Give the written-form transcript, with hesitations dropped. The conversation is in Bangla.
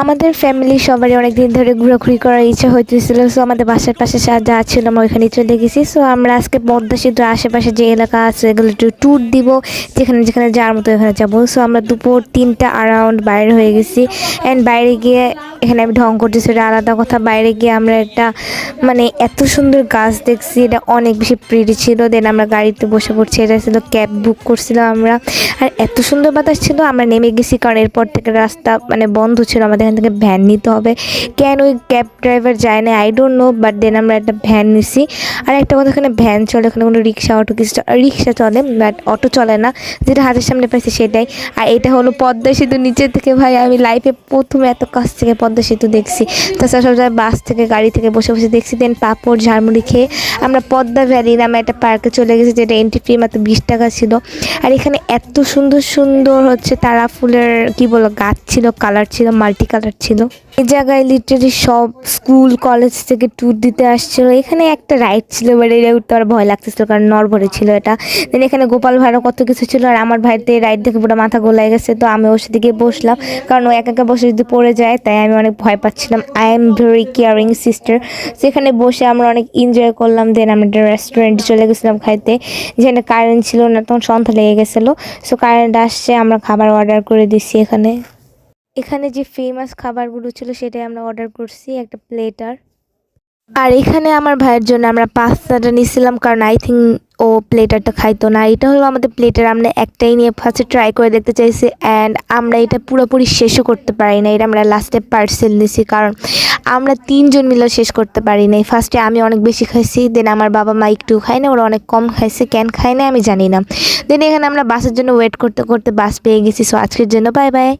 আমাদের ফ্যামিলি সবারই অনেক দিন ধরে ঘোরাঘুরি করার ইচ্ছা হইতেছিল। সো আমাদের বাসার পাশে যা ছিল আমরা ওইখানে চলে গেছি। সো আমরা আজকে পদ্মা সেতুর আশেপাশে যে এলাকা আছে এগুলো একটু ট্যুর দিব, যেখানে যেখানে যাওয়ার মতো এখানে যাবো। সো আমরা দুপুর 3টা অ্যারাউন্ড বাইরে হয়ে গেছি। অ্যান্ড বাইরে গিয়ে এখানে আমি ঢং করতেছি, এটা আলাদা কথা। বাইরে গিয়ে আমরা একটা মানে এত সুন্দর গাছ দেখছি, এটা অনেক বেশি প্রিটি ছিল। দেন আমরা গাড়িতে বসে পড়ছি, এটা ছিল ক্যাব বুক করছিলাম আমরা। আর এত সুন্দর বাতাস ছিল, আমরা নেমে গেছি কারণ এরপর থেকে রাস্তা মানে বন্ধ ছিল, আমাদের এখান থেকে ভ্যান নিতে হবে। কেন ওই ক্যাব ড্রাইভার যায় না I don't know, but then আমরা একটা ভ্যান নিছি। আর একটা কথা, এখানে ভ্যান চলে, এখানে কোনো রিক্সা অটো কিছু রিক্সা চলে বাট অটো চলে না, যেটা হাতের সামনে পাইছে সেটাই। আর এটা হলো পদ্মা সেতু নিচে থেকে। ভাই আমি লাইফে প্রথমে এত কাছ থেকে পদ্মা সেতু দেখছি, তাছাড়া সব জায়গায় বাস থেকে গাড়ি থেকে বসে বসে দেখছি। দেন পাঁপড় ঝালমুড়ি খেয়ে আমরা পদ্মা ভ্যালি নামে একটা পার্কে চলে গেছি, যেটা এন্ট্রি ফি মাত্র 20 টাকা ছিল। আর এখানে এত সুন্দর সুন্দর হচ্ছে তারা ফুলের কি বলো গাছ ছিল, কালার ছিল, মাল্টি কালার ছিল। এই জায়গায় লিটারালি সব স্কুল কলেজ থেকে ট্যুর দিতে আসছিল। এখানে একটা রাইড ছিল, বাট এটা উঠতে আর ভয় লাগতেছিল কারণ নড়বড়ে ছিল এটা। দেন এখানে গোপাল ভাড়া কত কিছু ছিল। আর আমার ভাইতে এই রাইড দেখে পুরো মাথা গোলাই গেছে, তো আমি ওর সাথে গিয়ে বসলাম কারণ ও একা একা বসে যদি পড়ে যায়, তাই আমি অনেক ভয় পাচ্ছিলাম। I am very caring sister. সেখানে বসে আমরা অনেক এনজয় করলাম। দেন আমরা একটা রেস্টুরেন্টে চলে গেছিলাম খাইতে, যেখানে কারেন্ট ছিল না, তখন সন্ধ্যা লেগে গেছিলো। সো কারেন্ট আসছে, আমরা খাবার অর্ডার করে দিচ্ছি। এখানে যে ফেমাস খাবারগুলো ছিল সেটাই আমরা অর্ডার করছি, একটা প্লেটার। আর এখানে আমার ভাইয়ের জন্য আমরা পাস্তাটা নিয়েছিলাম কারণ আই থিঙ্ক ও প্লেটারটা খাইতো না। এটা হলো আমাদের প্লেটার, আমরা একটাই নিয়ে ফার্স্টে ট্রাই করে দেখতে চাইছি অ্যান্ড আমরা এটা পুরোপুরি শেষও করতে পারি না। এটা আমরা লাস্টে পার্সেল নিছি কারণ আমরা 3জন মিলে শেষ করতে পারি নাই। ফার্স্টে আমি অনেক বেশি খাইছি, দেন আমার বাবা মা একটু খায় না, ওরা অনেক কম খাইছে, কেন খায় না আমি জানি না। দেন এখানে আমরা বাসের জন্য ওয়েট করতে করতে বাস পেয়ে গেছি। সো আজকের জন্য বাই বাই।